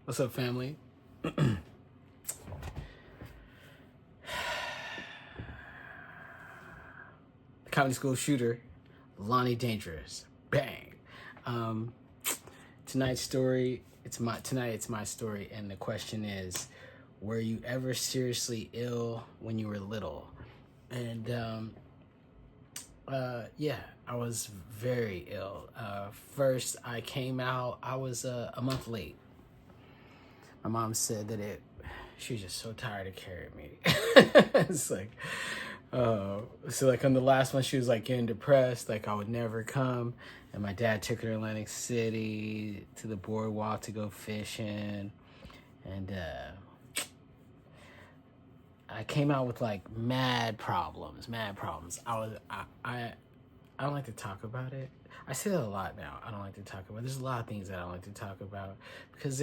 What's up, family? Comedy school shooter, Lonnie Dangerous. Bang. Um, tonight's story. It's my story, and the question is, were you ever seriously ill when you were little? And yeah, I was very ill. First, I came out. I was a month late. My mom said that she was just so tired of carrying me. It's like, so like on the last one, she was like getting depressed, like I would never come. And my dad took her to Atlantic City to the boardwalk to go fishing. And I came out with like mad problems. I don't like to talk about it. I say that a lot now. I don't like to talk about it. There's a lot of things that I don't like to talk about because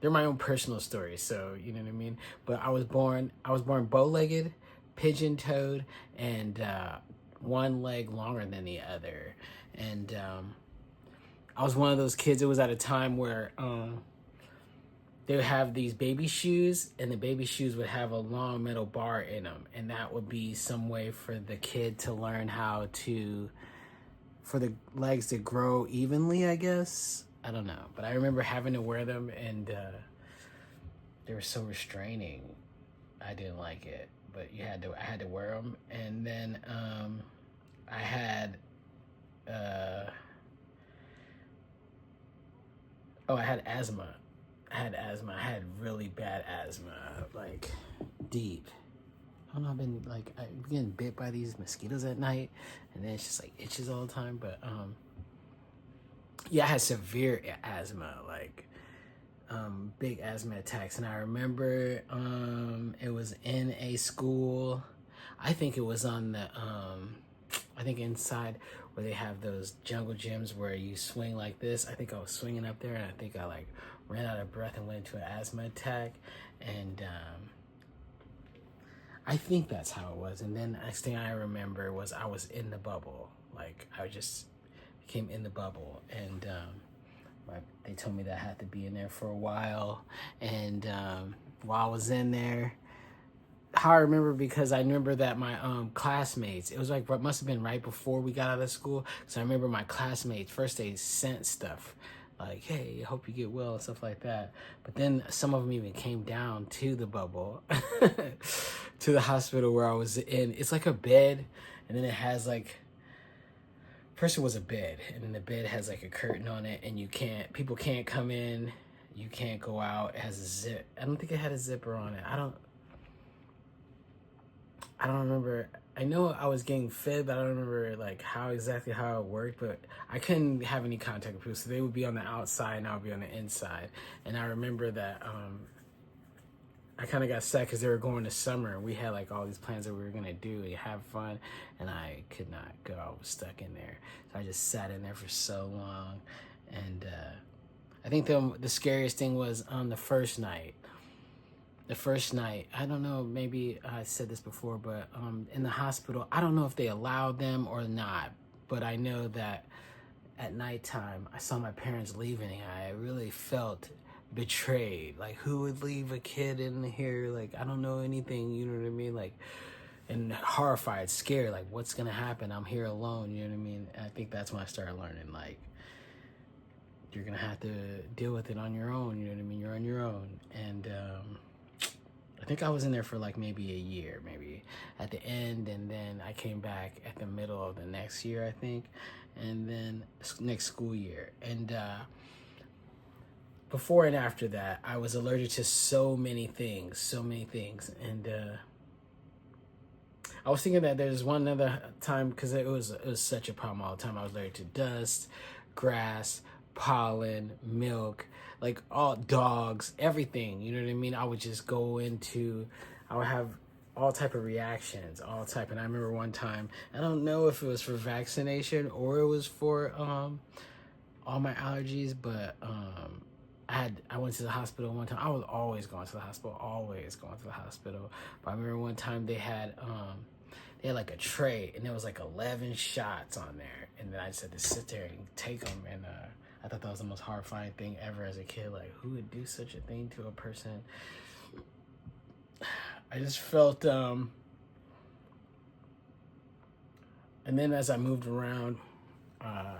they're my own personal stories. So, you know what I mean? But I was born bow-legged, pigeon-toed, and one leg longer than the other. And I was one of those kids. It was at a time where they would have these baby shoes, and the baby shoes would have a long metal bar in them, and that would be some way for the kid to learn for the legs to grow evenly, I guess. I don't know, but I remember having to wear them, and they were so restraining. I didn't like it, but I had to wear them, and then I had I had asthma. I had really bad asthma, like deep. I don't know. I've been getting bit by these mosquitoes at night, and then it's just like itches all the time. But yeah, I had severe asthma, like big asthma attacks, and I remember it was in a school. I think it was on the I think inside where they have those jungle gyms where you swing like this. I think I was swinging up there, and I think I like ran out of breath and went into an asthma attack, and I think that's how it was. And then the next thing I remember was I was in the bubble. Like I just became in the bubble, and they told me that I had to be in there for a while. And while I was in there, how I remember, because I remember that my classmates, it was like must have been right before we got out of school, because I remember my classmates first they sent stuff like, hey, I hope you get well and stuff like that. But then some of them even came down to the bubble to the hospital where I was in. It's like a bed, and then it has like, first it was a bed, and then the bed has like a curtain on it, and people can't come in, you can't go out. It has a zip. I don't think it had a zipper on it. I don't remember. I know I was getting fed, but I don't remember like how it worked. But I couldn't have any contact with people, so they would be on the outside and I would be on the inside. And I remember that I kind of got sad because they were going to summer, and we had like all these plans that we were gonna do and have fun, and I could not go. I was stuck in there, so I just sat in there for so long. And I think the scariest thing was on the first night. I don't know, maybe I said this before, but in the hospital, I don't know if they allowed them or not, but I know that at nighttime, I saw my parents leaving, and I really felt betrayed. Like, who would leave a kid in here? Like, I don't know anything, you know what I mean? Like, and horrified, scared, like, what's gonna happen? I'm here alone, you know what I mean? And I think that's when I started learning, like, you're gonna have to deal with it on your own, you know what I mean? You're on your own. And I think I was in there for like maybe a year, maybe at the end, and then I came back at the middle of the next year, I think, and then next school year. And before and after that, I was allergic to so many things. And I was thinking that there's one other time, because it was such a problem all the time. I was allergic to dust, grass, pollen, milk, like all dogs, everything, you know what I mean? I would just I would have all type of reactions, and I remember one time, I don't know if it was for vaccination or it was for all my allergies, but I went to the hospital one time. I was always going to the hospital, but I remember one time they had like a tray, and there was like 11 shots on there, and then I just had to sit there and take them, and I thought thought that was the most horrifying thing ever as a kid. Like, who would do such a thing to a person? I just felt, and then as I moved around, I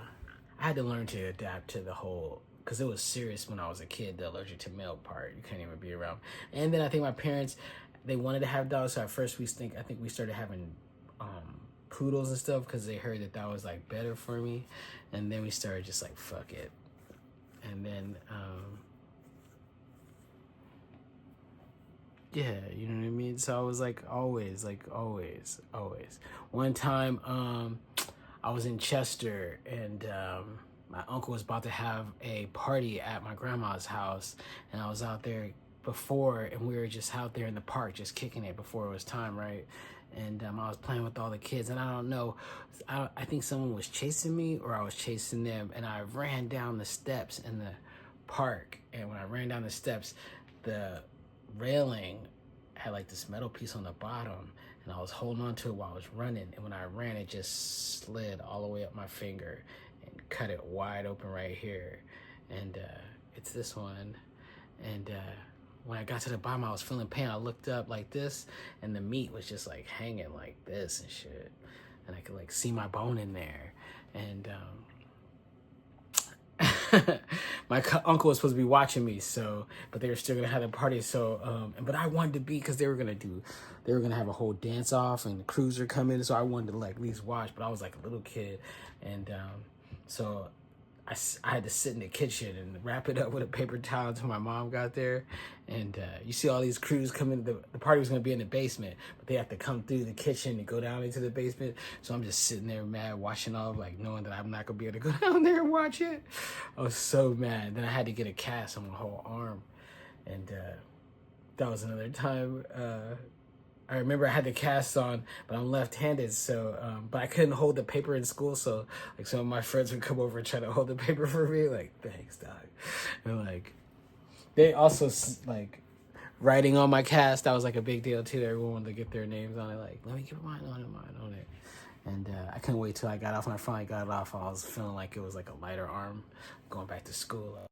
had to learn to adapt to the whole, because it was serious when I was a kid, the allergic to male part. You can't even be around. And then I think my parents, they wanted to have dogs. So at first I think we started having poodles and stuff because they heard that that was like better for me. And then we started just like, fuck it. And then, yeah, you know what I mean? So I was like, always. One time, I was in Chester and my uncle was about to have a party at my grandma's house, and I was out there before, and we were just out there in the park just kicking it before it was time, right? And I was playing with all the kids, and I don't know, I think someone was chasing me or I was chasing them, and I ran down the steps in the park, and when I ran down the steps, the railing had like this metal piece on the bottom, and I was holding on to it while I was running, and when I ran, it just slid all the way up my finger and cut it wide open right here. And it's this one. And when I got to the bottom, I was feeling pain. I looked up like this, and the meat was just like hanging like this and shit, and I could like see my bone in there. And my uncle was supposed to be watching me, so, but they were still gonna have a party. So, but I wanted to be, because they were gonna have a whole dance off, and the crews are coming. So I wanted to like at least watch, but I was like a little kid, and so I had to sit in the kitchen and wrap it up with a paper towel until my mom got there. And you see all these crews coming. The party was going to be in the basement, but they have to come through the kitchen and go down into the basement. So I'm just sitting there mad, watching all, like knowing that I'm not going to be able to go down there and watch it. I was so mad. Then I had to get a cast on my whole arm. And that was another time. I remember I had the cast on, but I'm left-handed, so but I couldn't hold the paper in school, so like some of my friends would come over and try to hold the paper for me, like, thanks, dog. And like, they also like writing on my cast, that was like a big deal too. Everyone wanted to get their names on it, like, let me get mine on it. And I couldn't wait till I got off. When I finally got it off, I was feeling like it was like a lighter arm going back to school.